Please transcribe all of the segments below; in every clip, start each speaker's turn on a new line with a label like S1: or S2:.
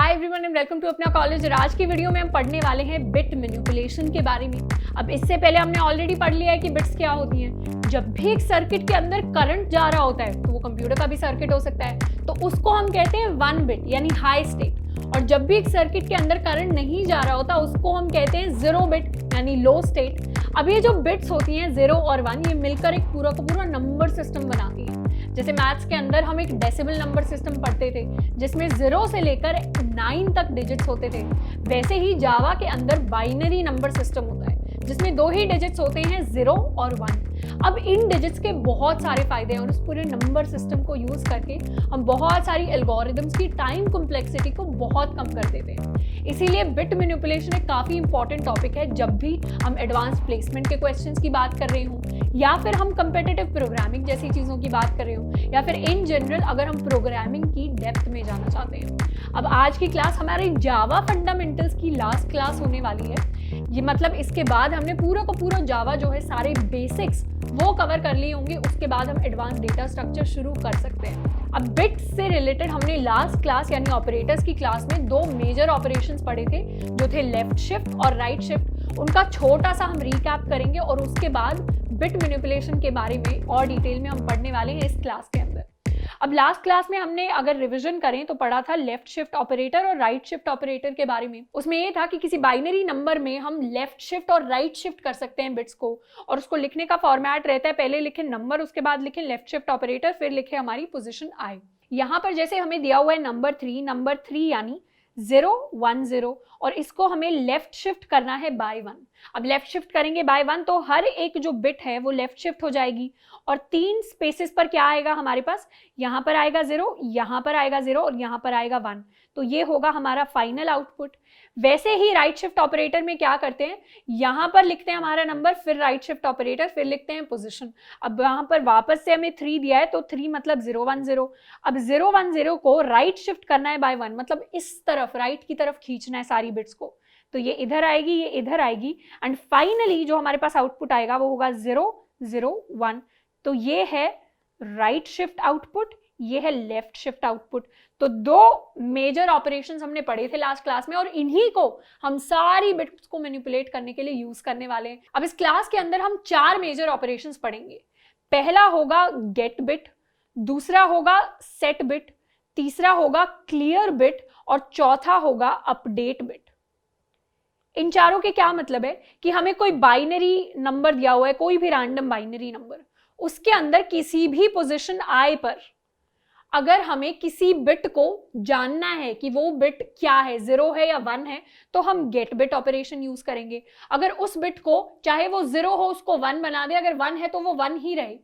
S1: Hi everyone and welcome to अपना college. आज की वीडियो में हम पढ़ने वाले हैं बिट मैनिपुलेशन के बारे में। अब इससे पहले हमने ऑलरेडी पढ़ लिया है कि बिट्स क्या होती हैं। जब भी एक सर्किट के अंदर करंट जा रहा होता है तो वो कंप्यूटर का भी सर्किट हो सकता है, तो उसको हम कहते हैं 1 बिट यानी हाई स्टेट। और जब भी एक सर्किट के अंदर करंट नहीं जा रहा होता उसको हम कहते हैं 0 बिट यानी लो स्टेट। अब ये जो बिट्स होती हैं 0 और 1 ये मिलकर एक पूरा का पूरा नंबर सिस्टम बनाती है। जैसे मैथ्स के अंदर हम एक डेसिमल नंबर सिस्टम पढ़ते थे जिसमें 0 से लेकर 9 तक डिजिट्स होते थे, वैसे ही जावा के अंदर बाइनरी नंबर सिस्टम होता है जिसमें 2 ही डिजिट्स होते हैं 0 और 1। अब इन डिजिट्स के बहुत सारे फायदे हैं और इस पूरे नंबर सिस्टम को यूज करके हम बहुत सारी एल्गोरिदम्स की टाइम कॉम्प्लेक्सिटी को बहुत कम कर देते हैं। इसीलिए बिट मैनिपुलेशन एक काफी इंपॉर्टेंट टॉपिक है जब भी हम एडवांस प्लेसमेंट के क्वेश्चंस की बात कर रहे हों, या फिर हम कंपेटिटिव प्रोग्रामिंग जैसी चीजों की बात कर रहे हो, या फिर इन जनरल अगर हम प्रोग्रामिंग की डेप्थ में जाना चाहते हैं। अब आज की क्लास हमारी जावा फंडामेंटल्स की लास्ट क्लास होने वाली है। ये मतलब इसके बाद हमने पूरा का पूरा जावा जो है सारे बेसिक्स वो कवर कर लिए होंगे, उसके बाद हम एडवांस डेटा स्ट्रक्चर शुरू कर सकते हैं। अब बिट्स से रिलेटेड हमने लास्ट क्लास यानी ऑपरेटर्स की क्लास में 2 मेजर ऑपरेशंस पढ़े थे जो थे लेफ्ट शिफ्ट और राइट शिफ्ट। उनका छोटा सा हम रिकैप करेंगे और उसके बाद बिट मैनिपुलेशन के बारे में और डिटेल में हम पढ़ने वाले हैं इस क्लास के अंदर। अब लास्ट क्लास में हमने अगर रिवीजन करें तो पढ़ा था लेफ्ट शिफ्ट ऑपरेटर और राइट शिफ्ट ऑपरेटर के बारे में। उसमें ये था कि किसी बाइनरी नंबर में हम लेफ्ट शिफ्ट और राइट शिफ्ट कर सकते हैं बिट्स को, और उसको लिखने का फॉर्मेट रहता है पहले लिखें नंबर, उसके बाद लिखें लेफ्ट शिफ्ट ऑपरेटर, फिर लिखे हमारी पोजीशन आई। यहाँ पर जैसे हमें दिया हुआ है नंबर 3 यानी 0 1 0, और इसको हमें लेफ्ट शिफ्ट करना है बाय 1। अब लेफ्ट शिफ्ट करेंगे बाय 1 तो हर एक जो बिट है वो लेफ्ट शिफ्ट हो जाएगी, और 3 स्पेसेस पर क्या आएगा हमारे पास, यहाँ पर आएगा 0, यहाँ पर आएगा 0 और यहाँ पर आएगा 1। तो ये होगा हमारा फाइनल आउटपुट। वैसे ही राइट शिफ्ट ऑपरेटर में क्या करते हैं, यहाँ पर लिखते हैं हमारा नंबर, फिर राइट शिफ्ट ऑपरेटर, फिर लिखते हैं पोजीशन। अब यहाँ पर वापस से हमें 3 दिया है तो 3 मतलब 0 1 0। अब 0 1 0 को राइट शिफ्ट करना है बाय 1, मतलब इस तरफ राइट की तरफ खींचना है सारी बिट्स को। तो ये इधर आएगी, ये इधर आएगी, एंड फाइनली जो हमारे पास आउटपुट आएगा वो होगा 0 0 1। तो ये है राइट शिफ्ट आउटपुट, ये है लेफ्ट शिफ्ट आउटपुट। तो 2 मेजर ऑपरेशंस हमने पढ़े थे लास्ट क्लास में और इन्हीं को हम सारी बिट्स को मैनिपुलेट करने के लिए यूज करने वाले हैं। अब इस क्लास के अंदर हम 4 मेजर ऑपरेशंस पढ़ेंगे। पहला होगा गेट बिट, दूसरा होगा सेट बिट, तीसरा होगा क्लियर बिट और चौथा होगा अपडेट बिट। इन चारों के क्या मतलब है कि हमें कोई बाइनरी नंबर दिया हुआ है, कोई भी रैंडम बाइनरी नंबर, उसके अंदर किसी भी पोजीशन आई पर अगर हमें किसी बिट को जानना है कि वो बिट क्या है, 0 है या 1 है, तो हम गेट बिट ऑपरेशन यूज करेंगे। अगर उस बिट को चाहे वो 0 हो उसको 1 बना दे, अगर 1 है तो वो 1 ही रहे।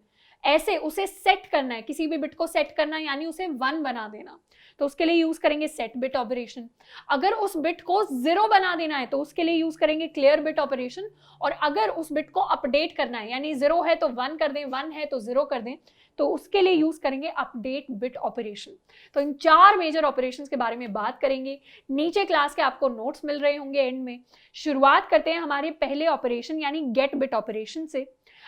S1: ऐसे उसे सेट करना है, किसी भी बिट को सेट करना यानी उसे 1 बना देना, तो उसके लिए यूज करेंगे सेट बिट ऑपरेशन। अगर उस बिट को 0 बना देना है तो उसके लिए यूज करेंगे क्लियर बिट ऑपरेशन। और अगर उस बिट को अपडेट करना है यानी 0 है तो 1 कर दें, 1 है तो 0 कर दें, तो उसके लिए यूज करेंगे अपडेट बिट ऑपरेशन। तो इन 4 मेजर ऑपरेशंस के बारे में बात करेंगे। नीचे क्लास के आपको नोट्स मिल रहे होंगे एंड में। शुरुआत करते हैं हमारे पहले ऑपरेशन यानी गेट बिट ऑपरेशन से।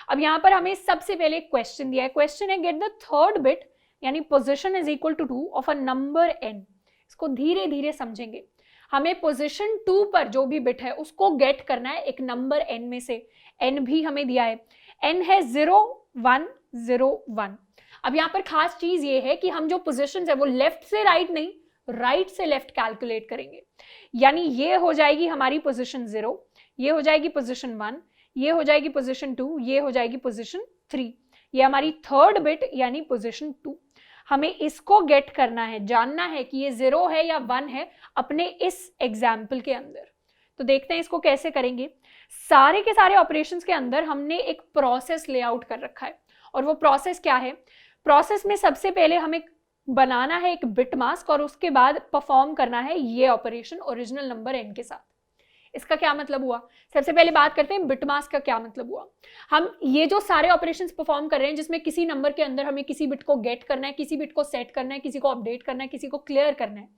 S1: अब यहाँ पर हमें सबसे पहले क्वेश्चन दिया है। क्वेश्चन है गेट द थर्ड बिट यानी position is equal to 2 of a number n। इसको धीरे धीरे समझेंगे। हमें पोजीशन 2 पर जो भी बिट है उसको गेट करना है एक नंबर n में से। n भी हमें दिया है, n है 0 1 0 1। अब यहाँ पर खास चीज ये है कि हम जो पोजीशंस है वो लेफ्ट से राइट नहीं, राइट से लेफ्ट कैलकुलेट करेंगे। यानी ये हो जाएगी हमारी पोजीशन 0, ये हो जाएगी पोजीशन 1, ये हो जाएगी पोजीशन 2, ये हो जाएगी पोजीशन 3। ये हमारी थर्ड बिट यानी पोजीशन 2। हमें इसको गेट करना है, जानना है कि ये 0 है या 1 है अपने इस एग्जाम्पल के अंदर। तो देखते हैं इसको कैसे करेंगे। सारे के सारे ऑपरेशंस के अंदर हमने एक प्रोसेस लेआउट कर रखा है, और वो प्रोसेस क्या है, प्रोसेस में सबसे पहले हमें बनाना है एक बिट मास्क और उसके बाद परफॉर्म करना है ये ऑपरेशन ओरिजिनल नंबर n के साथ। इसका क्या मतलब हुआ, सबसे पहले बात करते हैं बिट मास्क का क्या मतलब हुआ। हम ये जो सारे ऑपरेशंस परफॉर्म कर रहे हैं जिसमें किसी नंबर के अंदर हमें किसी बिट को गेट करना है, किसी बिट को सेट करना है, किसी को अपडेट करना है, किसी को क्लियर करना है,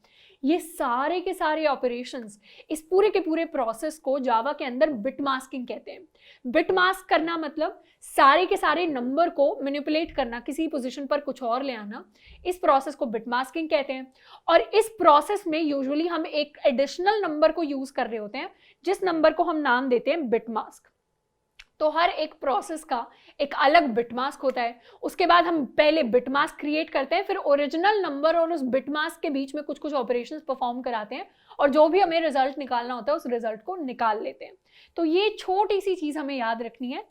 S1: ये सारे के सारे ऑपरेशंस, इस पूरे के पूरे प्रोसेस को जावा के अंदर बिट मास्किंग कहते हैं। बिट मास्क करना मतलब सारे के सारे नंबर को मैनिपुलेट करना, किसी पोजीशन पर कुछ और ले आना, इस प्रोसेस को बिट मास्किंग कहते हैं। और इस प्रोसेस में यूजुअली हम एक एडिशनल नंबर को यूज कर रहे होते हैं, जिस नंबर को हम नाम देते हैं बिट मास्क। तो हर एक प्रोसेस का एक अलग बिट मास्क होता है। उसके बाद हम पहले बिट मास्क क्रिएट करते हैं, फिर ओरिजिनल नंबर और उस बिट मास्क के बीच में कुछ कुछ ऑपरेशंस परफॉर्म कराते हैं, और जो भी हमें रिजल्ट निकालना होता है उस रिजल्ट को निकाल लेते हैं। तो ये छोटी सी चीज हमें याद रखनी है,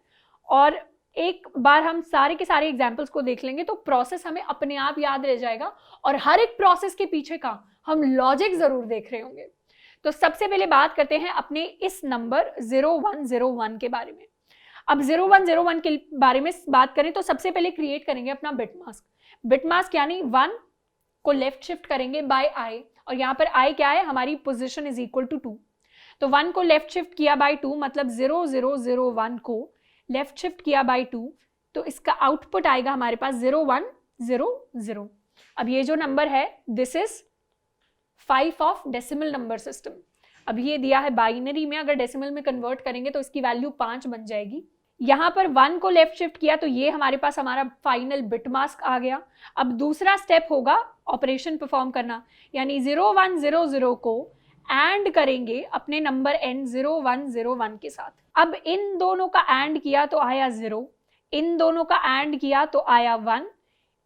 S1: और एक बार हम सारे के सारे एग्जाम्पल्स को देख लेंगे तो प्रोसेस हमें अपने आप याद रह जाएगा, और हर एक प्रोसेस के पीछे का हम लॉजिक जरूर देख रहे होंगे। तो सबसे पहले बात करते हैं अपने इस नंबर 0101 के बारे में। अब 0101 के बारे में बात करें तो सबसे पहले क्रिएट करेंगे अपना बिट मास्क। बिट मास्क यानी 1 को लेफ्ट शिफ्ट करेंगे बाय आई, और यहाँ पर आई क्या है, हमारी पोजीशन इज इक्वल टू 2। तो 1 को लेफ्ट शिफ्ट किया बाय 2 मतलब 0001 को लेफ्ट शिफ्ट किया बाय 2, तो इसका आउटपुट आएगा हमारे पास 0100। अब ये जो नंबर है this is 5 of decimal number system. अब ये दिया है बाइनरी में, अगर डेसिमल में कन्वर्ट करेंगे तो इसकी वैल्यू 5 बन जाएगी। यहाँ पर 1 को लेफ्ट शिफ्ट किया तो ये हमारे पास हमारा फाइनल बिट मास्क आ गया। अब दूसरा स्टेप होगा ऑपरेशन परफॉर्म करना, यानी 0100 को एंड करेंगे अपने नंबर n 0101 के साथ। अब इन दोनों का एंड किया तो आया 0, इन दोनों का एंड किया तो आया 1,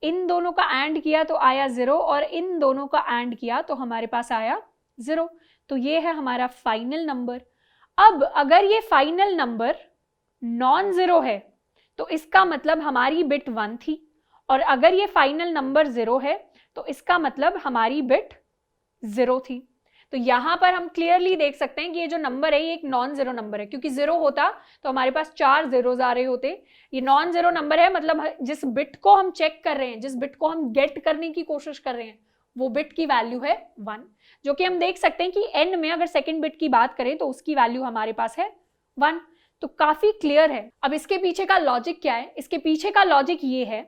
S1: इन दोनों का एंड किया तो आया 0, और इन दोनों का एंड किया तो हमारे पास आया 0। तो ये है हमारा फाइनल नंबर। अब अगर ये फाइनल नंबर नॉन जीरो है तो इसका मतलब हमारी बिट 1 थी, और अगर ये फाइनल नंबर 0 है तो इसका मतलब हमारी बिट 0 थी। तो यहाँ पर हम क्लियरली देख सकते हैं कि ये जो नंबर है ये एक नॉन जीरो नंबर है, क्योंकि 0 होता तो हमारे पास 4 zeros आ रहे होते। ये नॉन जीरो नंबर है, मतलब जिस बिट को हम चेक कर रहे हैं, जिस बिट को हम गेट करने की कोशिश कर रहे हैं, वो बिट की वैल्यू है 1, जो कि हम देख सकते हैं कि n में अगर सेकंड बिट की बात करें तो उसकी वैल्यू हमारे पास है 1। तो काफी क्लियर है। अब इसके पीछे का लॉजिक क्या है? इसके पीछे का लॉजिक ये है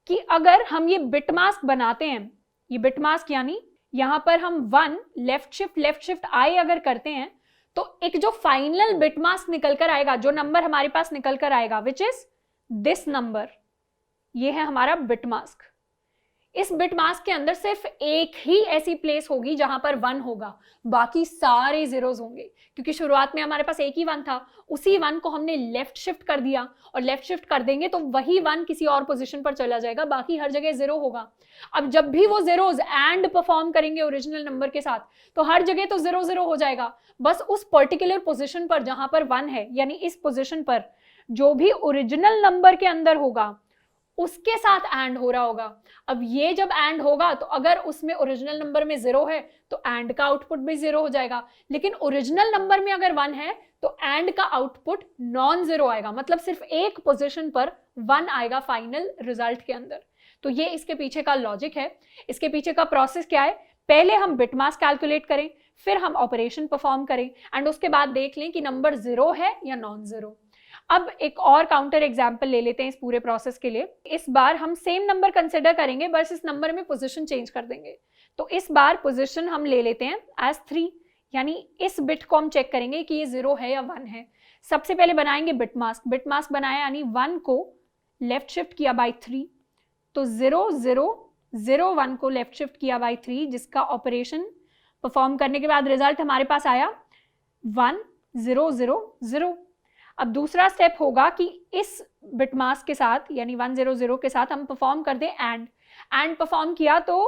S1: कि अगर हम ये बिट मास्क बनाते हैं, ये बिट मास्क यानी यहाँ पर हम 1 लेफ्ट शिफ्ट आई अगर करते हैं तो एक जो फाइनल बिट मास्क निकल कर आएगा, जो नंबर हमारे पास निकल कर आएगा विच इज दिस नंबर, ये है हमारा बिट मास्क। इस बिट मास्क के अंदर सिर्फ एक ही ऐसी प्लेस होगी जहां पर 1 होगा, बाकी सारे जीरोज होंगे, क्योंकि शुरुआत में हमारे पास एक ही 1 था, उसी 1 को हमने लेफ्ट शिफ्ट कर दिया, और लेफ्ट शिफ्ट कर देंगे तो वही 1 किसी और पोजीशन पर चला जाएगा, बाकी हर जगह 0 होगा। अब जब भी वो जीरोज एंड परफॉर्म करेंगे ओरिजिनल नंबर के साथ तो हर जगह तो 0 0 हो जाएगा, बस उस पर्टिकुलर पोजीशन पर जहां पर 1 है, यानी इस पोजीशन पर जो भी ओरिजिनल नंबर के अंदर होगा उसके साथ एंड हो रहा होगा। अब ये जब एंड होगा तो अगर उसमें ओरिजिनल नंबर में 0 है तो एंड का आउटपुट भी 0 हो जाएगा, लेकिन ओरिजिनल नंबर में अगर 1 है तो एंड का आउटपुट नॉन जीरो आएगा, मतलब सिर्फ एक पोजीशन पर 1 आएगा फाइनल रिजल्ट के अंदर। तो ये इसके पीछे का लॉजिक है। इसके पीछे का प्रोसेस क्या है? पहले हम बिट मास्क कैलकुलेट करें, फिर हम ऑपरेशन परफॉर्म करें, एंड उसके बाद देख लें कि नंबर 0 है या नॉन जीरो। अब एक और काउंटर एग्जाम्पल ले लेते हैं इस पूरे प्रोसेस के लिए। इस बार हम सेम नंबर कंसिडर करेंगे, बस इस नंबर में पोजीशन चेंज कर देंगे। तो इस बार पोजीशन हम ले लेते हैं एज 3, यानी इस बिट को हम चेक करेंगे कि ये 0 है या 1 है। सबसे पहले बनाएंगे बिट मास्क। बिट मास्क बनाया यानी 1 को लेफ्ट शिफ्ट किया बाय 3, तो 0001 को लेफ्ट शिफ्ट किया बाय 3, जिसका ऑपरेशन परफॉर्म करने के बाद रिजल्ट हमारे पास आया 1000। अब दूसरा स्टेप होगा कि इस बिट मास्क के साथ यानी 100 के साथ हम परफॉर्म कर दें एंड परफॉर्म किया तो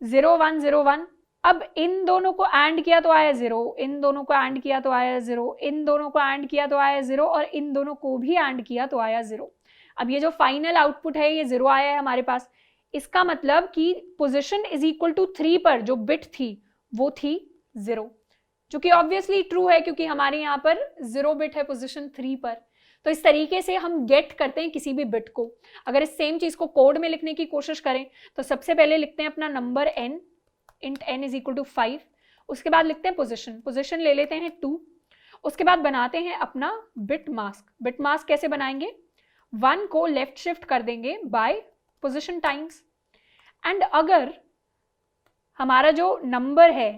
S1: 0101। अब इन दोनों को एंड किया तो आया 0, इन दोनों को एंड किया तो आया 0, इन दोनों को एंड किया तो आया 0, और इन दोनों को भी एंड किया तो आया 0। अब ये जो फाइनल आउटपुट है ये 0 आया है हमारे पास। इसका मतलब कि पोजीशन इज इक्वल टू 3 पर जो बिट थी वो थी 0, जो कि ऑब्वियसली ट्रू है क्योंकि हमारे यहाँ पर 0 बिट है पोजीशन 3 पर। तो इस तरीके से हम गेट करते हैं किसी भी बिट को। अगर इस सेम चीज को कोड में लिखने की कोशिश करें तो सबसे पहले लिखते हैं अपना number n, int n is equal to 5, उसके बाद लिखते हैं पोजीशन ले लेते हैं 2, उसके बाद बनाते हैं अपना बिट मास्क। बिट मास्क कैसे बनाएंगे? 1 को लेफ्ट शिफ्ट कर देंगे बाय पोजीशन टाइम्स, एंड अगर हमारा जो नंबर है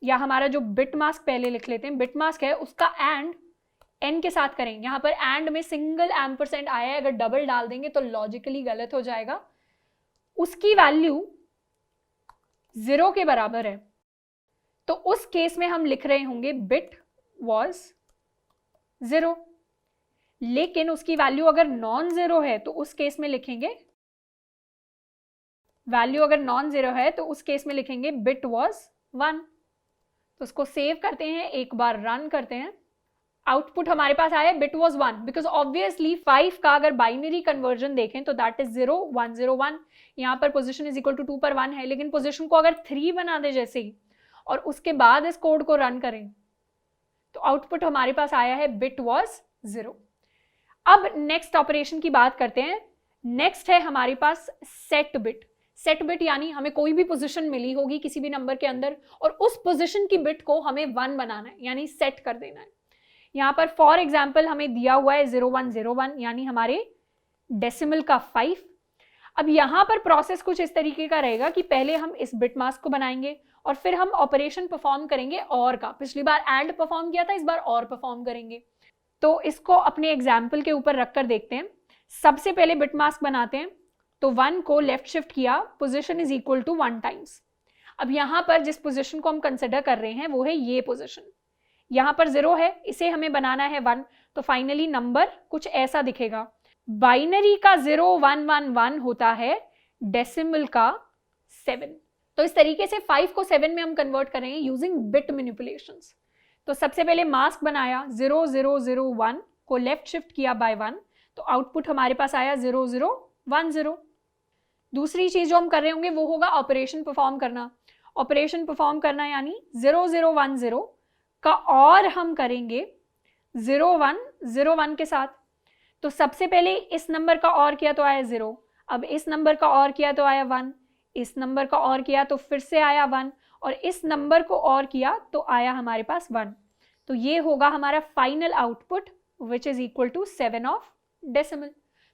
S1: या हमारा जो बिट मास्क पहले लिख लेते हैं, बिट मास्क है उसका एंड n के साथ करें। यहाँ पर एंड में सिंगल एम्परसेंड आया है, अगर डबल डाल देंगे तो लॉजिकली गलत हो जाएगा। उसकी वैल्यू 0 के बराबर है, तो उस केस में हम लिख रहे होंगे बिट वॉज 0। लेकिन उसकी वैल्यू अगर नॉन जीरो है तो उस केस में लिखेंगे, वैल्यू अगर नॉन जीरो है तो उस केस में लिखेंगे बिट वॉज 1। तो उसको सेव करते हैं, एक बार रन करते हैं। आउटपुट हमारे पास आया बिट वॉज 1, बिकॉज ऑब्वियसली 5 का अगर बाइनरी कन्वर्जन देखें तो दैट इज 0 1 0 1। यहाँ पर पोजीशन इज इक्वल टू 2 पर 1 है, लेकिन पोजीशन को अगर 3 बना दे जैसे ही और उसके बाद इस कोड को रन करें तो आउटपुट हमारे पास आया है बिट वॉज 0। अब नेक्स्ट ऑपरेशन की बात करते हैं। नेक्स्ट है हमारे पास सेट बिट। सेट बिट यानी हमें कोई भी पोजीशन मिली होगी किसी भी नंबर के अंदर और उस पोजीशन की बिट को हमें 1 बनाना है, यानी सेट कर देना है। यहाँ पर फॉर एग्जाम्पल हमें दिया हुआ है 0101 यानी हमारे डेसिमल का 5। अब यहाँ पर प्रोसेस कुछ इस तरीके का रहेगा कि पहले हम इस बिट मास्क को बनाएंगे और फिर हम ऑपरेशन परफॉर्म करेंगे और का। पिछली बार एंड परफॉर्म किया था, इस बार और परफॉर्म करेंगे। तो इसको अपने एग्जाम्पल के ऊपर रखकर देखते हैं। सबसे पहले बिट मास्क बनाते हैं, तो 1 को लेफ्ट शिफ्ट किया, position is equal to 1 times. अब यहाँ पर जिस पोजीशन को हम कंसिडर कर रहे हैं वो है ये पोजीशन। यहाँ पर 0 है, इसे हमें बनाना है 1, तो फाइनली नंबर कुछ ऐसा दिखेगा। बाइनरी का 0 1 1 1 होता है, डेसिमल का 7। तो इस तरीके से 5 को 7 में हम कन्वर्ट करेंगे यूजिंग बिट मैनिपुलेशंस। तो सबसे पहले मास्क बनाया 0 0 0 1 को लेफ्ट शिफ्ट किया बाय 1, तो आउटपुट हमारे पास आया 0 0 1 0। दूसरी चीज जो हम कर रहे होंगे वो होगा ऑपरेशन परफॉर्म करना। ऑपरेशन परफॉर्म करना यानी 0 0 1 0 का और हम करेंगे 0 1 0 1 के साथ। तो सबसे पहले इस नंबर का और किया तो आया 0, अब इस नंबर का और किया तो आया 1, इस नंबर का और किया तो फिर से आया 1 और इस नंबर को और किया तो आया हमारे पास 1। तो ये होगा हमारा final output which is equal to 7 of decimal.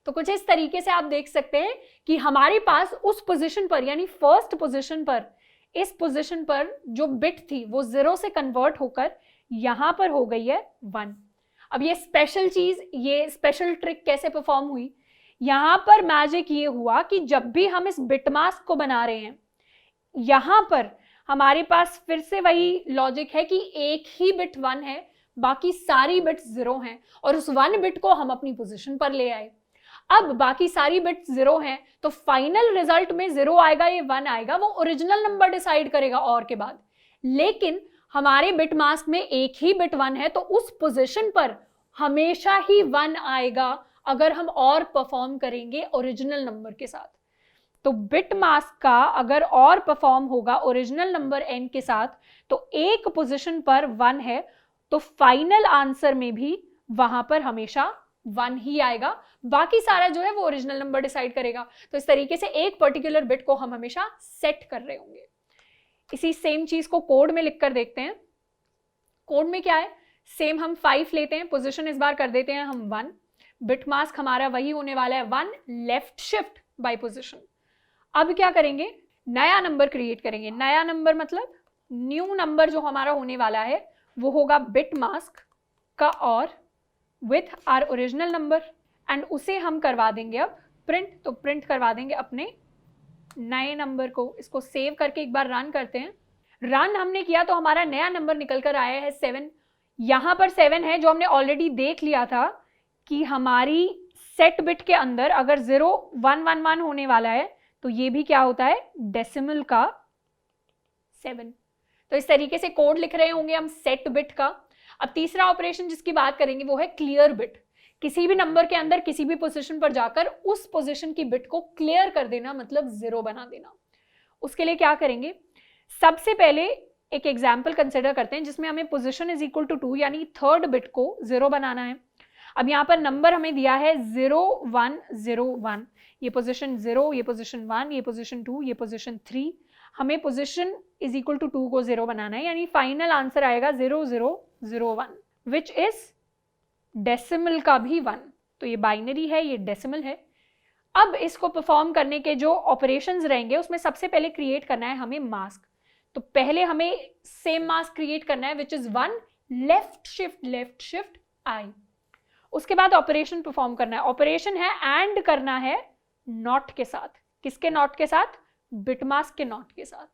S1: तो कुछ इस तरीके से आप देख सकते हैं कि हमारे पास उस पोजीशन पर यानी फर्स्ट पोजीशन पर, इस पोजीशन पर जो बिट थी वो 0 से कन्वर्ट होकर यहां पर हो गई है 1। अब ये स्पेशल चीज, ये स्पेशल ट्रिक कैसे परफॉर्म हुई? यहां पर मैजिक ये हुआ कि जब भी हम इस बिट मास्क को बना रहे हैं, यहां पर हमारे पास फिर से वही लॉजिक है कि एक ही बिट 1 है, बाकी सारी बिट 0 हैं और उस 1 बिट को हम अपनी पोजीशन पर ले आए। अब बाकी सारी बिट 0 हैं तो फाइनल रिजल्ट में 0 आएगा, ये 1 आएगा, वो ओरिजिनल नंबर डिसाइड करेगा और के बाद। लेकिन हमारे बिट मास्क में एक ही बिट 1 है तो उस पोजीशन पर हमेशा ही 1 आएगा अगर हम और परफॉर्म करेंगे ओरिजिनल नंबर के साथ। तो बिट मास्क का अगर और परफॉर्म होगा ओरिजिनल नंबर n के साथ तो एक पोजीशन पर 1 है तो फाइनल आंसर में भी वहां पर हमेशा 1 ही आएगा, बाकी सारा जो है वो ओरिजिनल नंबर डिसाइड करेगा। तो इस तरीके से एक पर्टिकुलर बिट को हम हमेशा सेट कर रहे होंगे। इसी सेम चीज को कोड में लिखकर देखते हैं। कोड में क्या है, सेम हम 5 लेते हैं, पोजीशन इस बार कर देते हैं हम 1, बिट मास्क हमारा वही होने वाला है 1, लेफ्ट शिफ्ट बाय पोजीशन। अब क्या करेंगे, नया नंबर क्रिएट करेंगे। नया नंबर मतलब न्यू नंबर जो हमारा होने वाला है वो होगा बिट मास्क का और with our original number and उसे हम करवा देंगे अब प्रिंट। तो प्रिंट करवा देंगे अपने नए नंबर को। इसको सेव करके एक बार रन करते हैं। रन हमने किया तो हमारा नया नंबर निकल कर आया है 7। यहां पर 7 है जो हमने ऑलरेडी देख लिया था कि हमारी सेट बिट के अंदर अगर 0 1 1 1 होने वाला है तो ये भी क्या होता है, डेसिमल का 7। तो इस तरीके से कोड लिख रहे होंगे हम सेट बिट का। अब तीसरा ऑपरेशन जिसकी बात करेंगे वो है क्लियर बिट। किसी भी नंबर के अंदर किसी भी पोजीशन पर जाकर उस पोजीशन की बिट को क्लियर कर देना, मतलब 0 बना देना। उसके लिए क्या करेंगे, सबसे पहले एक एग्जाम्पल कंसिडर करते हैं जिसमें हमें पोजीशन इज इक्वल टू 2 यानी थर्ड बिट को 0 बनाना है। अब यहाँ पर नंबर हमें दिया है 0 1 0 1, ये पोजीशन 0, ये पोजीशन 1, ये पोजीशन 2, ये पोजीशन 3। हमें पोजीशन इज इक्वल टू 2 को 0 बनाना है, यानी फाइनल आंसर आएगा 0 0 0 1 विच इज डेसिमल का भी 1। तो ये बाइनरी है, ये डेसिमल है। अब इसको परफॉर्म करने के जो ऑपरेशंस रहेंगे उसमें सबसे पहले क्रिएट करना है हमें मास्क। तो पहले हमें सेम मास्क क्रिएट करना है विच इज 1, लेफ्ट शिफ्ट आई। उसके बाद ऑपरेशन परफॉर्म करना है। ऑपरेशन है एंड करना है नॉट के साथ। किसके नॉट के साथ? बिट मास्क के नॉट के साथ।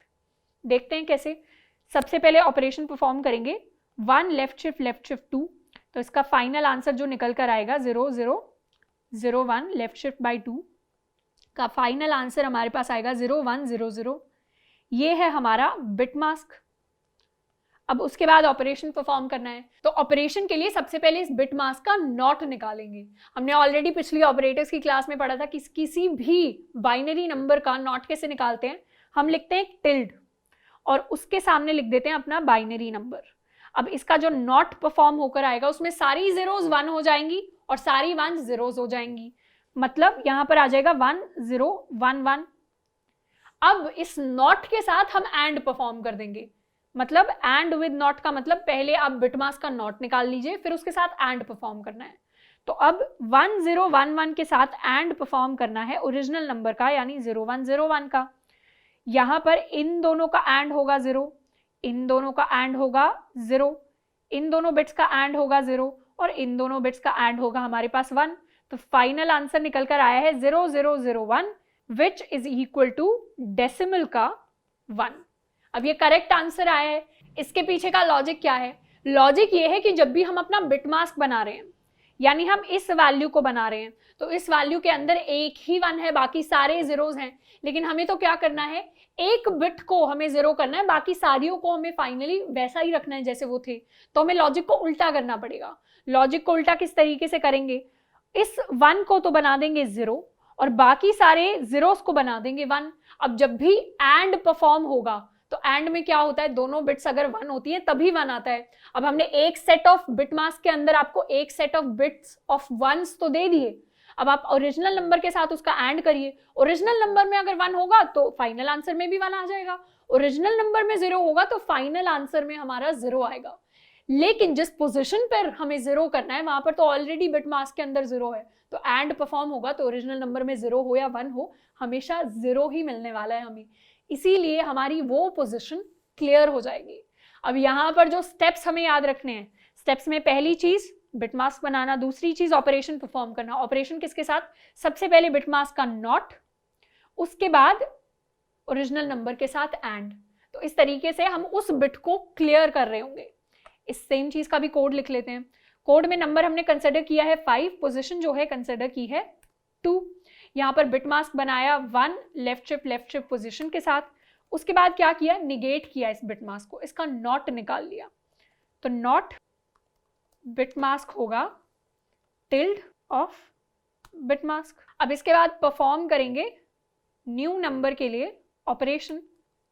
S1: देखते हैं कैसे। सबसे पहले ऑपरेशन परफॉर्म करेंगे 1 लेफ्ट शिफ्ट 2, तो इसका फाइनल आंसर जो निकल कर आएगा 0 0 0 1 लेफ्ट शिफ्ट बाई 2 का फाइनल आंसर हमारे पास आएगा 0 1 0 0। ये है हमारा बिट मास्क। अब उसके बाद ऑपरेशन परफॉर्म करना है, तो ऑपरेशन के लिए सबसे पहले इस बिट मास्क का नॉट निकालेंगे। हमने ऑलरेडी पिछली ऑपरेटर्स की क्लास में पढ़ा था कि किसी भी बाइनरी नंबर का नॉट कैसे निकालते हैं। हम लिखते हैं टिल्ड और उसके सामने लिख देते हैं अपना बाइनरी नंबर। अब इसका जो नॉट परफॉर्म होकर आएगा उसमें सारी जीरोस 1 हो जाएंगी और सारी 1 जीरोस हो जाएंगी, मतलब यहां पर आ जाएगा 1 0 1 1। अब इस नॉट के साथ हम एंड परफॉर्म कर देंगे, मतलब एंड विद नॉट का मतलब पहले आप बिट मास्क का नॉट निकाल लीजिए, फिर उसके साथ एंड परफॉर्म करना है। तो अब 1 0 1 1 के साथ एंड परफॉर्म करना है ओरिजिनल नंबर का, यानी 0 1 0 1 का। यहां पर इन दोनों का एंड होगा 0, इन दोनों का एंड होगा 0, इन दोनों बिट्स का एंड होगा 0 और इन दोनों बिट्स का एंड होगा हमारे पास 1। तो फाइनल आंसर निकल कर आया है 0 0 0 1 which is equal to decimal का 1। अब ये करेक्ट आंसर आया है। इसके पीछे का लॉजिक क्या है? लॉजिक ये है कि जब भी हम अपना बिट मास्क बना रहे हैं, यानी हम इस वैल्यू को बना रहे हैं, तो इस वैल्यू के अंदर एक ही 1 है, बाकी सारे जीरोस हैं। लेकिन हमें तो क्या करना है, एक बिट को हमें 0 करना है, बाकी सारियों को हमें फाइनली वैसा ही रखना है जैसे वो थे। तो हमें लॉजिक को उल्टा करना पड़ेगा। लॉजिक को उल्टा किस तरीके से करेंगे? इस 1 को तो बना देंगे 0 और बाकी सारे जीरोस को बना देंगे 1। अब जब भी एंड परफॉर्म होगा तो एंड में क्या होता है, दोनों बिट्स अगर 1 होती है तभी 1 आता है। अब हमने एक सेट ऑफ बिट मास्क के अंदर आपको एक set of bits of 1s तो दे दिए। अब आप ओरिजिनल नंबर के साथ उसका एंड करिए। ओरिजिनल नंबर में अगर 1 होगा तो फाइनल आंसर में भी 1 आ जाएगा, ओरिजिनल नंबर में 0 होगा तो फाइनल आंसर में हमारा 0 आएगा। लेकिन जिस पोजीशन पर हमें 0 करना है वहां पर तो ऑलरेडी बिट मास्क के अंदर 0 है, तो एंड परफॉर्म होगा तो ओरिजिनल नंबर में 0 हो या 1 हो, हमेशा 0 ही मिलने वाला है हमें। इसीलिए हमारी वो पोजीशन क्लियर हो जाएगी। अब यहाँ पर जो स्टेप्स हमें याद रखने हैं, स्टेप्स में पहली चीज बिट मास्क बनाना, दूसरी चीज ऑपरेशन परफॉर्म करना। ऑपरेशन किसके साथ? सबसे पहले बिट मास्क का नॉट, उसके बाद ओरिजिनल नंबर के साथ एंड। तो इस तरीके से हम उस बिट को क्लियर कर रहे होंगे। इस सेम चीज का भी कोड लिख लेते हैं। कोड में नंबर हमने कंसिडर किया है 5, पोजीशन जो है कंसिडर की है 2। यहाँ पर बिट मास्क बनाया 1 लेफ्ट शिफ्ट पोजीशन के साथ। उसके बाद क्या किया, निगेट किया इस बिट मास्क को, इसका नॉट निकाल लिया। तो नॉट बिट मास्क होगा टिल्ड ऑफ बिट मास्क। अब इसके बाद परफॉर्म करेंगे न्यू नंबर के लिए ऑपरेशन।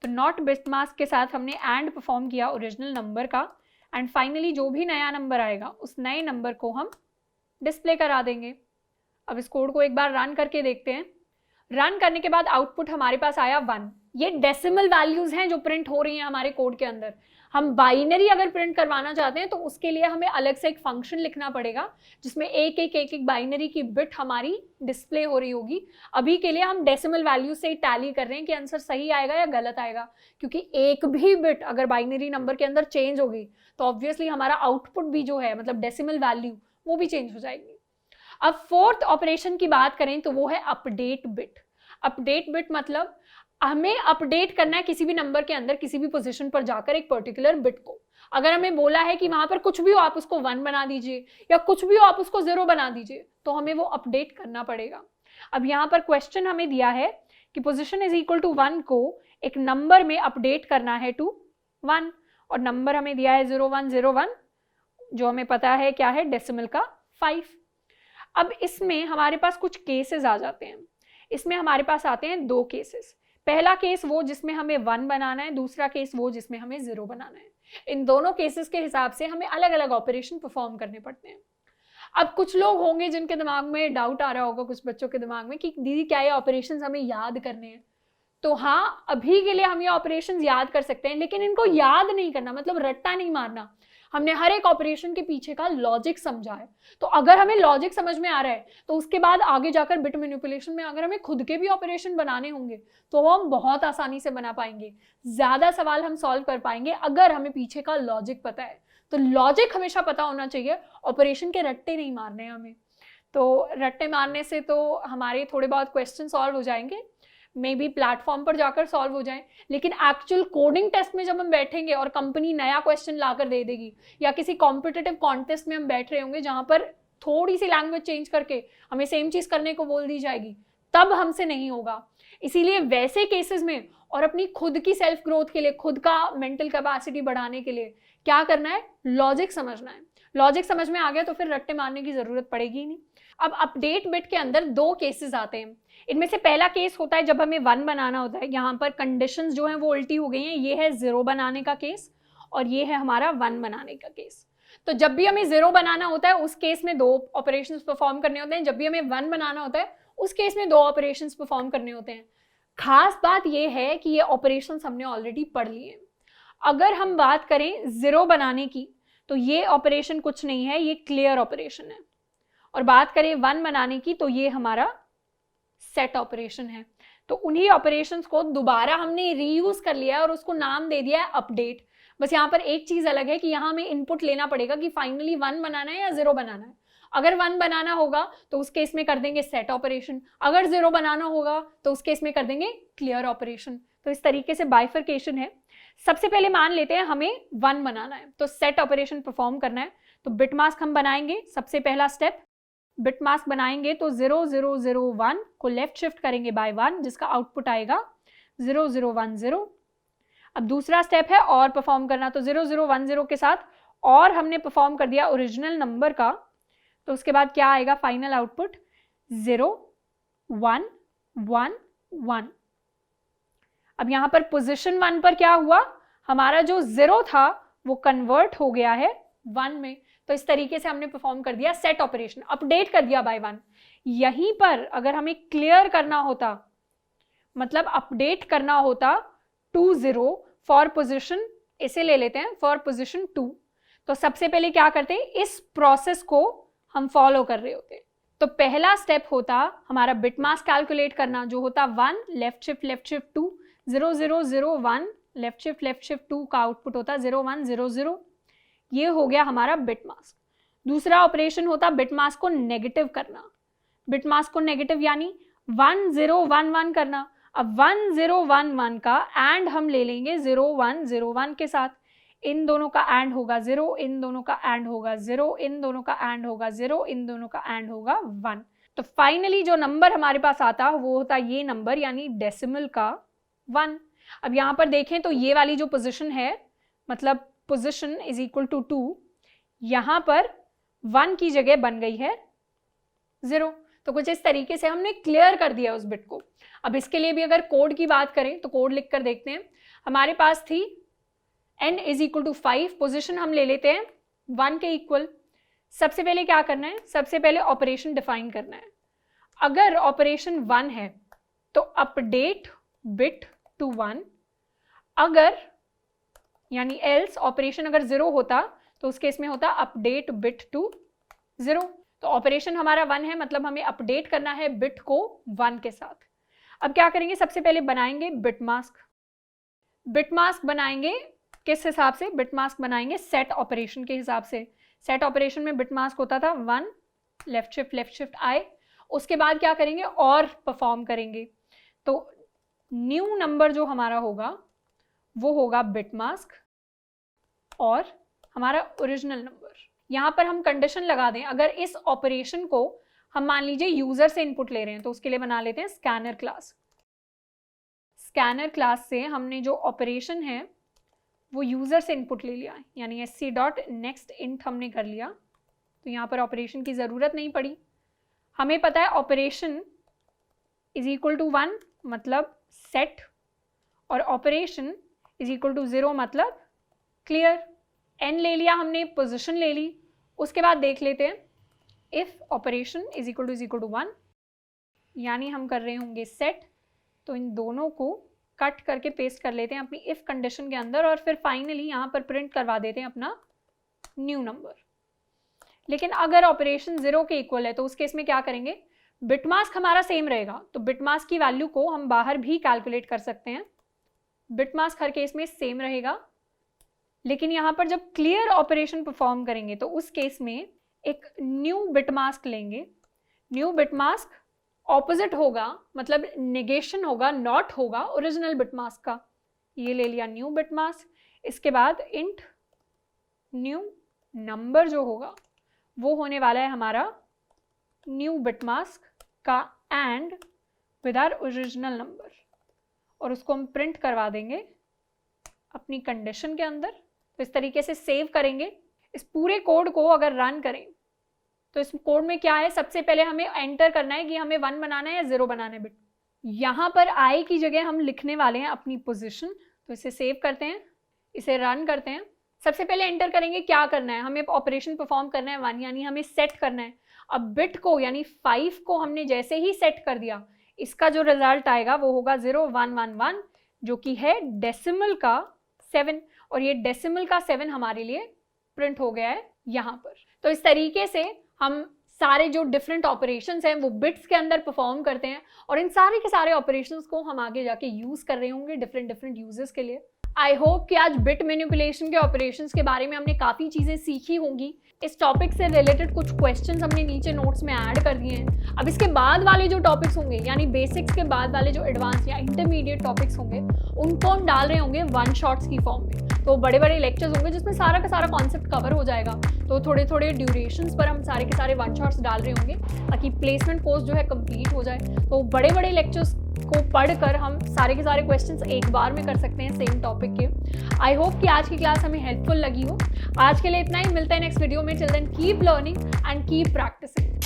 S1: तो नॉट बिट मास्क के साथ हमने एंड परफॉर्म किया ओरिजिनल नंबर का, एंड फाइनली जो भी नया नंबर आएगा उस नए नंबर को हम डिस्प्ले करा देंगे। अब इस कोड को एक बार रन करके देखते हैं। रन करने के बाद आउटपुट हमारे पास आया 1। ये डेसिमल वैल्यूज हैं जो प्रिंट हो रही हैं हमारे कोड के अंदर। हम बाइनरी अगर प्रिंट करवाना चाहते हैं तो उसके लिए हमें अलग से एक फंक्शन लिखना पड़ेगा जिसमें एक बाइनरी की बिट हमारी डिस्प्ले हो रही होगी। अभी के लिए हम डेसिमल वैल्यू से टैली कर रहे हैं कि आंसर सही आएगा या गलत आएगा, क्योंकि एक भी बिट अगर बाइनरी नंबर के अंदर चेंज होगी तो ऑब्वियसली हमारा आउटपुट भी जो है, मतलब डेसिमल वैल्यू, वो भी चेंज हो जाएगी। अब फोर्थ ऑपरेशन की बात करें तो वो है अपडेट बिट। अपडेट बिट मतलब हमें अपडेट करना है किसी भी नंबर के अंदर किसी भी पोजीशन पर जाकर एक पर्टिकुलर बिट को। अगर हमें बोला है कि वहां पर कुछ भी हो आप उसको 1 बना दीजिए या कुछ भी हो आप उसको 0 बना दीजिए, तो हमें वो अपडेट करना पड़ेगा। अब यहाँ पर क्वेश्चन हमें दिया है कि पोजीशन इज इक्वल टू 1 को एक नंबर में अपडेट करना है टू 1, और नंबर हमें दिया है 0101, जो हमें पता है क्या है, डेसिमल का 5। अब इसमें हमारे पास कुछ केसेस आ जाते हैं। इसमें हमारे पास आते हैं 2 केसेस। पहला केस वो जिसमें हमें 1 बनाना है, दूसरा केस वो जिसमें हमें 0 बनाना है। इन दोनों केसेस के हिसाब से हमें अलग अलग ऑपरेशन परफॉर्म करने पड़ते हैं। अब कुछ लोग होंगे जिनके दिमाग में डाउट आ रहा होगा, कुछ बच्चों के दिमाग में, कि दीदी क्या ये ऑपरेशंस हमें याद करने हैं? तो हाँ, अभी के लिए हम ये ऑपरेशंस याद कर सकते हैं, लेकिन इनको याद नहीं करना, मतलब रट्टा नहीं मारना। हमने हर एक ऑपरेशन के पीछे का लॉजिक समझा है। तो अगर हमें लॉजिक समझ में आ रहा है तो उसके बाद आगे जाकर बिट मैनिपुलेशन में अगर हमें खुद के भी ऑपरेशन बनाने होंगे तो वो हम बहुत आसानी से बना पाएंगे, ज़्यादा सवाल हम सॉल्व कर पाएंगे अगर हमें पीछे का लॉजिक पता है। तो लॉजिक हमेशा पता होना चाहिए, ऑपरेशन के रट्टे नहीं मारने हैं हमें। तो रट्टे मारने से तो हमारे थोड़े बहुत क्वेश्चन सॉल्व हो जाएंगे, मे बी प्लेटफॉर्म पर जाकर सॉल्व हो जाए, लेकिन एक्चुअल कोडिंग टेस्ट में जब हम बैठेंगे और कंपनी नया क्वेश्चन लाकर दे देगी या किसी कॉम्पिटिटिव कॉन्टेस्ट में हम बैठ रहे होंगे जहां पर थोड़ी सी लैंग्वेज चेंज करके हमें सेम चीज करने को बोल दी जाएगी, तब हमसे नहीं होगा। इसीलिए वैसे केसेस में और अपनी खुद की सेल्फ ग्रोथ के लिए, खुद का मेंटल कैपेसिटी बढ़ाने के लिए क्या करना है, लॉजिक समझना है। लॉजिक समझ में आ गया तो फिर रट्टे मारने की जरूरत पड़ेगी ही नहीं। अब अपडेट बिट के अंदर 2 केसेस आते हैं। इनमें से पहला केस होता है जब हमें 1 बनाना होता है, यहाँ पर कंडीशंस जो हैं वो उल्टी हो गई हैं। ये है 0 बनाने का केस और ये है हमारा 1 बनाने का केस। तो जब भी हमें 0 बनाना होता है उस केस में 2 ऑपरेशंस परफॉर्म करने होते हैं, जब भी हमें 1 बनाना होता है उस केस में 2 ऑपरेशंस परफॉर्म करने होते हैं। खास बात ये है कि ये ऑपरेशंस हमने ऑलरेडी पढ़ लिए। अगर हम बात करें 0 बनाने की तो ये ऑपरेशन कुछ नहीं है, ये क्लियर ऑपरेशन है। और बात करें 1 बनाने की तो ये हमारा सेट ऑपरेशन है। तो उन्हीं ऑपरेशंस को दोबारा हमने रीयूज कर लिया है और उसको नाम दे दिया है अपडेट। बस यहाँ पर एक चीज अलग है कि यहाँ हमें इनपुट लेना पड़ेगा कि फाइनली 1 बनाना है या 0 बनाना है। अगर 1 बनाना होगा तो उस केस में कर देंगे सेट ऑपरेशन, अगर 0 बनाना होगा तो उस केस में कर देंगे क्लियर ऑपरेशन। तो इस तरीके से बाइफरकेशन है। सबसे पहले मान लेते हैं हमें 1 बनाना है तो सेट ऑपरेशन परफॉर्म करना है, तो बिट मास्क हम बनाएंगे। सबसे पहला स्टेप बिट मास्क बनाएंगे तो 0 0 0 1 को लेफ्ट शिफ्ट करेंगे बाय 1 जिसका आउटपुट आएगा 0 0 1 0। अब दूसरा स्टेप है और परफॉर्म करना, तो 0 0 1 0 के साथ और हमने परफॉर्म कर दिया ओरिजिनल नंबर का, तो उसके बाद क्या आएगा फाइनल आउटपुट 0 1 1 1। अब यहां पर पोजीशन 1 पर क्या हुआ, हमारा जो 0 था वो कन्वर्ट हो गया है 1 में। तो इस तरीके से हमने परफॉर्म कर दिया सेट ऑपरेशन, अपडेट कर दिया बाय 1। यहीं पर अगर हमें क्लियर करना होता, मतलब अपडेट करना होता 2 0 फॉर पोजीशन, इसे ले लेते हैं फॉर पोजीशन 2, तो सबसे पहले क्या करते हैं, इस प्रोसेस को हम फॉलो कर रहे होते। तो पहला स्टेप होता हमारा बिट मास्क कैलकुलेट करना, जो होता 1 लेफ्ट शिफ्ट 2 0 0 0 1 लेफ्ट शिफ्ट 2 का आउटपुट होता 0 1 0 0। ये हो गया हमारा बिट मास्क। दूसरा ऑपरेशन होता बिट मास्क को नेगेटिव करना। बिट मास्क को नेगेटिव यानी 1 0 1 1 करना। अब 1 0 1 1 का एंड हम ले लेंगे 0 1 0 1 के साथ, इन दोनों का एंड होगा 0, इन दोनों का एंड होगा 0, इन दोनों का एंड होगा 0, इन दोनों का एंड होगा 1। तो फाइनली जो नंबर हमारे पास आता वो होता ये नंबर, यानी डेसिमल का 1। अब यहाँ पर देखें तो ये वाली जो पोजीशन है, मतलब पोजीशन इज इक्वल टू 2, यहाँ पर 1 की जगह बन गई है 0। तो कुछ इस तरीके से हमने क्लियर कर दिया उस बिट को। अब इसके लिए भी अगर कोड की बात करें तो कोड लिख कर देखते हैं। हमारे पास थी n is equal to 5, position हम ले लेते हैं 1 के इक्वल। सबसे पहले क्या करना है, सबसे पहले ऑपरेशन डिफाइन करना है। अगर ऑपरेशन 1 है तो अपडेट बिट टू 1, अगर यानी एल्स ऑपरेशन अगर 0 होता तो उस केस में होता अपडेट बिट टू 0। तो ऑपरेशन हमारा 1 है, मतलब हमें अपडेट करना है बिट को 1 के साथ। अब क्या करेंगे, सबसे पहले बनाएंगे बिट मास्क। बिट मास्क बनाएंगे किस हिसाब से, बिट मास्क बनाएंगे सेट ऑपरेशन के हिसाब से। सेट ऑपरेशन में बिट मास्क होता था 1 लेफ्ट शिफ्ट आई, उसके बाद क्या करेंगे और परफॉर्म करेंगे। तो न्यू नंबर जो हमारा होगा वो होगा बिट मास्क और हमारा ओरिजिनल नंबर। यहाँ पर हम कंडीशन लगा दें, अगर इस ऑपरेशन को हम मान लीजिए यूजर से इनपुट ले रहे हैं तो उसके लिए बना लेते हैं स्कैनर क्लास। स्कैनर क्लास से हमने जो ऑपरेशन है वो यूजर से इनपुट ले लिया, यानी sc.nextInt हमने कर लिया। तो यहाँ पर ऑपरेशन की जरूरत नहीं पड़ी। हमें पता है ऑपरेशन इज इक्वल टू 1 मतलब सेट और ऑपरेशन इज इक्वल टू 0 मतलब क्लियर। n ले लिया हमने, पोजीशन ले ली। उसके बाद देख लेते हैं if operation is equal to 1, यानी हम कर रहे होंगे सेट। तो इन दोनों को कट करके पेस्ट कर लेते हैं अपनी इफ कंडीशन के अंदर और फिर फाइनली यहाँ पर प्रिंट करवा देते हैं अपना न्यू नंबर। लेकिन अगर ऑपरेशन 0 के इक्वल है तो उस केस में क्या करेंगे, बिट मास्क हमारा सेम रहेगा, तो बिट मास्क की वैल्यू को हम बाहर भी कैलकुलेट कर सकते हैं। बिट मास्क हर केस में सेम रहेगा, लेकिन यहाँ पर जब क्लियर ऑपरेशन परफॉर्म करेंगे तो उस केस में एक न्यू बिट मास्क लेंगे। न्यू बिट मास्क ऑपोजिट होगा, मतलब नेगेशन होगा, नॉट होगा ओरिजिनल बिट मास्क का। ये ले लिया न्यू बिट मास्क। इसके बाद इंट न्यू नंबर जो होगा वो होने वाला है हमारा न्यू बिट मास्क का and with our original number, और उसको हम प्रिंट करवा देंगे अपनी कंडीशन के अंदर। तो इस तरीके से सेव करेंगे। इस पूरे कोड को अगर रन करें तो इस कोड में क्या है, सबसे पहले हमें एंटर करना है कि हमें 1 बनाना है या 0 बनाना है बिट। यहाँ पर आई की जगह हम लिखने वाले हैं अपनी पोजीशन। तो इसे सेव करते हैं, इसे रन करते हैं। सबसे पहले एंटर करेंगे क्या करना है, हमें ऑपरेशन परफॉर्म करना है 1, यानी हमें सेट करना है। अब बिट को यानी 5 को हमने जैसे ही सेट कर दिया, इसका जो रिजल्ट आएगा वो होगा 0111, जो कि है डेसिमल का 7, और ये डेसिमल का 7 हमारे लिए प्रिंट हो गया है यहाँ पर। तो इस तरीके से हम सारे जो डिफरेंट ऑपरेशंस हैं वो बिट्स के अंदर परफॉर्म करते हैं, और इन सारे के सारे ऑपरेशंस को हम आगे जाके यूज कर रहे होंगे डिफरेंट यूजेस के लिए। आई होप कि आज बिट मैनिपुलेशन के ऑपरेशंस के बारे में हमने काफ़ी चीज़ें सीखी होंगी। इस टॉपिक से रिलेटेड कुछ क्वेश्चंस हमने नीचे नोट्स में ऐड कर दिए हैं। अब इसके बाद वाले जो टॉपिक्स होंगे, यानी बेसिक्स के बाद वाले जो एडवांस या इंटरमीडिएट टॉपिक्स होंगे, उनको हम डाल रहे होंगे 1 शॉट्स की फॉर्म में। तो बड़े बड़े लेक्चर्स होंगे जिसमें सारा का सारा कॉन्सेप्ट कवर हो जाएगा। तो थोड़े थोड़े ड्यूरेशंस पर हम सारे के सारे 1 शॉट्स डाल रहे होंगे ताकि प्लेसमेंट कोर्स जो है कंप्लीट हो जाए। तो बड़े बड़े लेक्चर्स को पढ़कर हम सारे के सारे क्वेश्चंस एक बार में कर सकते हैं सेम टॉपिक के। आई होप कि आज की क्लास हमें हेल्पफुल लगी हो। आज के लिए इतना ही, मिलते हैं नेक्स्ट वीडियो में। Till then keep learning and keep practising.